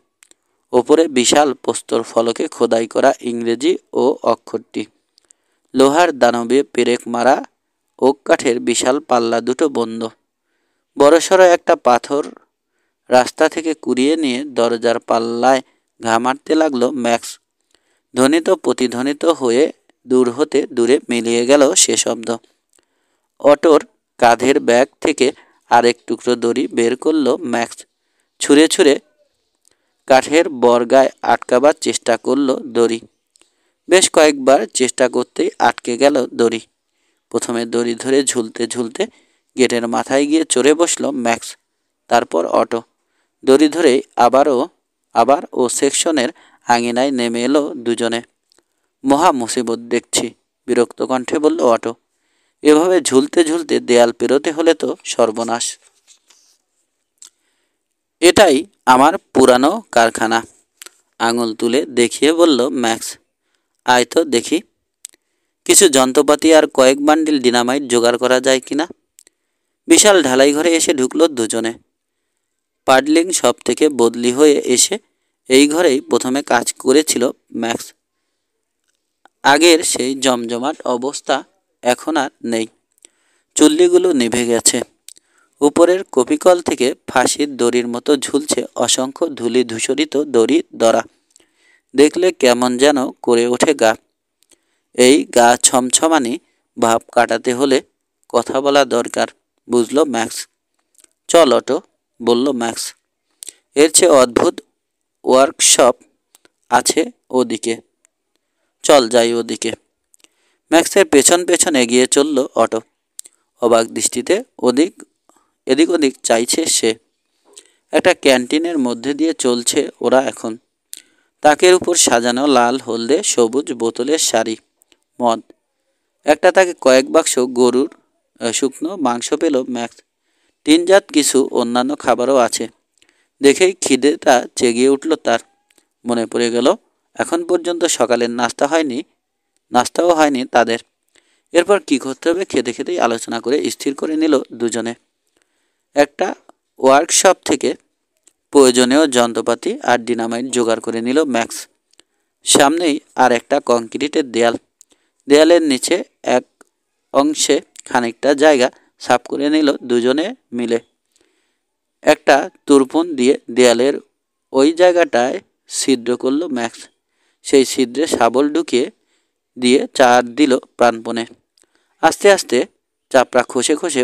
Speaker 1: ওপরে বিশাল প্রস্তর ফলকে খোদাই করা ইংরেজি ও অক্ষরটি। লোহার দানবে পেরেক মারা ওক কাঠের বিশাল পাল্লা দুটো বন্ধ। বড়সড় একটা পাথর রাস্তা থেকে কুড়িয়ে নিয়ে দরজার পাল্লায় ঘা মারতে লাগলো ম্যাক্স। ধ্বনিত প্রতিধ্বনিত হয়ে দূর হতে দূরে মিলিয়ে গেল সে শব্দ। অটোর কাঁধের ব্যাগ থেকে আরেক টুকরো দড়ি বের করলো ম্যাক্স। ছুঁড়ে ছুঁড়ে কাঠের বর্গায় আটকাবার চেষ্টা করলো দড়ি। বেশ কয়েকবার চেষ্টা করতেই আটকে গেল দড়ি। প্রথমে দড়ি ধরে ঝুলতে ঝুলতে গেটের মাথায় গিয়ে চড়ে বসলো ম্যাক্স, তারপর অটো। দড়ি ধরে আবার ও সেকশনের আঙিনায় নেমে এলো দুজনে। মহা মুসিবত দেখছি, বিরক্ত কণ্ঠে বলল অটো। এভাবে ঝুলতে ঝুলতে দেয়াল পেরোতে হলে তো সর্বনাশ। এটাই আমার পুরানো কারখানা, আঙুল তুলে দেখিয়ে বলল ম্যাক্স। আয় তো দেখি, কিছু যন্ত্রপাতি আর কয়েক বান্ডিল ডিনামাইট জোগাড় করা যায় কিনা। বিশাল ঢালাই ঘরে এসে ঢুকলো দুজনে। পাডলিং শপ থেকে বদলি হয়ে এসে এই ঘরেই প্রথমে কাজ করেছিল ম্যাক্স। আগের সেই জমজমাট অবস্থা এখন আর নেই। চুল্লিগুলো নিভে গেছে। উপরের কপিকল থেকে ফাঁসির দড়ির মতো ঝুলছে অসংখ্য ধূলি ধূসরিত দড়ি দড়া। দেখলে কেমন যেন করে ওঠে গা। এই গা ছমছমানি ভাব কাটাতে হলে কথা বলা দরকার, বুঝলো ম্যাক্স। চল অটো, বলল ম্যাক্স। এর চেয়ে অদ্ভুত ওয়ার্কশপ আছে ওদিকে, চল যাই ওদিকে। ম্যাক্সের পেছন পেছন এগিয়ে চলল অটো। অবাক দৃষ্টিতে এদিক ওদিক চাইছে সে। একটা ক্যান্টিনের মধ্যে দিয়ে চলছে ওরা এখন। তাকের উপর সাজানো লাল হলদে সবুজ বোতলের সারি, মদ। একটা তাকে কয়েক বাক্স গরুর শুকনো মাংস পেল ম্যাক্স। টিনজাত কিছু অন্যান্য খাবারও আছে। দেখেই খিদেটা জেগে উঠল তার। মনে পড়ে গেল এখন পর্যন্ত সকালের নাস্তাও হয়নি তাদের। এরপর কি করতে হবে খেতে খেতেই আলোচনা করে স্থির করে নিল দুজনে। একটা ওয়ার্কশপ থেকে প্রয়োজনীয় যন্ত্রপাতি আর ডিনামাইট জোগাড় করে নিল ম্যাক্স। সামনেই আর একটা কংক্রিটের দেয়াল। দেয়ালের নিচে এক অংশে খানিকটা জায়গা সাফ করে নিল দুজনে মিলে। একটা তুরপুন দিয়ে দেয়ালের ওই জায়গাটায় ছিদ্র করল ম্যাক্স। সেই ছিদ্রে শাবল ঢুকিয়ে দিয়ে চার দিল প্রাণপণে। আস্তে আস্তে চাপড়া খসে খসে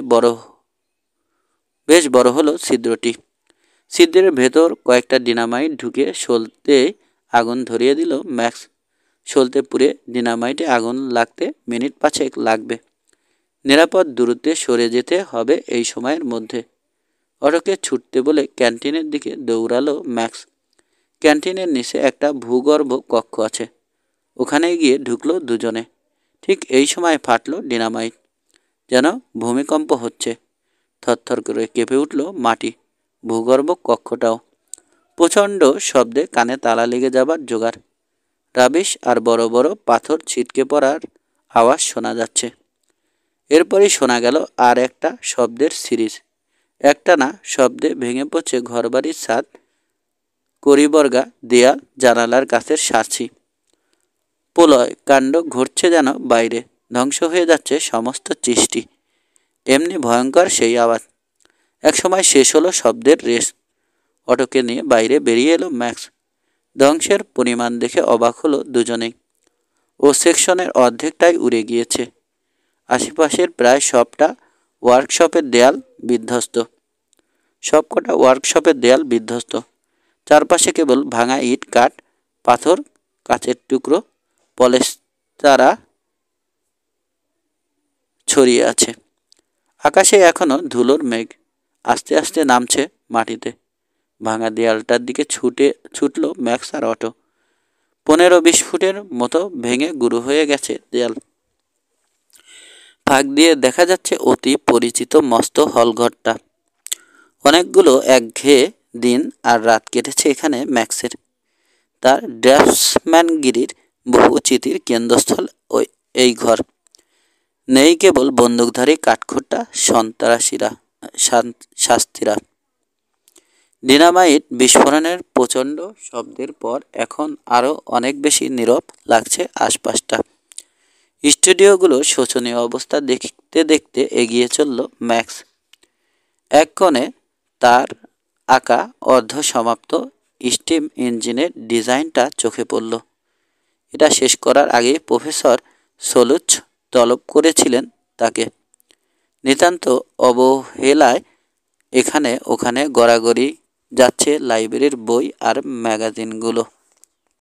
Speaker 1: বেশ বড় হলো ছিদ্রটি। ছিদ্রের ভেতর কয়েকটা ডিনামাইট ঢুকে সলতে আগুন ধরিয়ে দিল ম্যাক্স। সলতে পুড়ে ডিনামাইটে আগুন লাগতে মিনিট 5 লাগবে। নিরাপদ দূরত্বে সরে যেতে হবে এই সময়ের মধ্যে। অটোকে ছুটতে বলে ক্যান্টিনের দিকে দৌড়ালো ম্যাক্স। ক্যান্টিনের নিচে একটা ভূগর্ভ কক্ষ আছে, ওখানে গিয়ে ঢুকলো দুজনে। ঠিক এই সময় ফাটলো ডিনামাইট। যেন ভূমিকম্প হচ্ছে। থরথর করে কেঁপে উঠল মাটি, ভূগর্ভ কক্ষটাও। প্রচণ্ড শব্দে কানে তালা লেগে যাবার জোগাড়। রাবিশ আর বড় বড় পাথর ছিটকে পড়ার আওয়াজ শোনা যাচ্ছে। এরপরই শোনা গেল আর একটা শব্দের সিরিজ। একটানা শব্দে ভেঙে পড়ছে ঘরবাড়ির ছাদ, করিবর্গা দেয়াল, জানালার কাছের সাঁচি। প্রলয় কাণ্ড ঘটছে যেন বাইরে। ধ্বংস হয়ে যাচ্ছে সমস্ত সৃষ্টি। এমনি ভয়ঙ্কর সেই আওয়াজ। একসময় শেষ হলো শব্দের রেশ। অটোকে নিয়ে বাইরে বেরিয়ে এলো ম্যাক্স। ধ্বংসের পরিমাণ দেখে অবাক হলো দুজনেই। ও সেকশনের অর্ধেকটাই উড়ে গিয়েছে। আশেপাশের প্রায় সবটা ওয়ার্কশপের দেয়াল বিধ্বস্ত। সবকটা ওয়ার্কশপের দেয়াল বিধ্বস্ত। চারপাশে কেবল ভাঙা ইট, কাঠ, পাথর, কাচের টুকরো, পলেস্তারা ছড়িয়ে আছে। আকাশে এখনো ধুলোর মেঘ আস্তে আস্তে নামছে মাটিতে। ভাঙা দেয়ালটার দিকে ছুটল ম্যাক্স আর অটো। 15-20 ফুটের মতো ভেঙে গুঁড়ো হয়ে গেছে দেয়াল। ফাঁক দিয়ে দেখা যাচ্ছে অতি পরিচিত মস্ত হলঘরটা। অনেকগুলো একঘেয়ে দিন আর রাত কেটেছে এখানে ম্যাক্সের। তার ড্রাফটসম্যানগিরির বহু চিতির কেন্দ্রস্থল এই ঘর। নেই কেবল বন্দুকধারী কাঠখোট্টা শাস্তিরা। ডিনামাইট বিস্ফোরণের প্রচণ্ড শব্দের পর এখন আরও অনেক বেশি নীরব লাগছে আশপাশটা। স্টুডিওগুলো শোচনীয় অবস্থা দেখতে দেখতে এগিয়ে চলল ম্যাক্স। এক কোণে তার আঁকা অর্ধসমাপ্ত স্টিম ইঞ্জিনের ডিজাইনটা চোখে পড়ল। এটা শেষ করার আগে প্রফেসর সলুচ তলব করেছিলেন তাকে। নিতান্ত অবহেলায় এখানে ওখানে গড়াগড়ি যাচ্ছে লাইব্রেরির বই আর ম্যাগাজিনগুলো।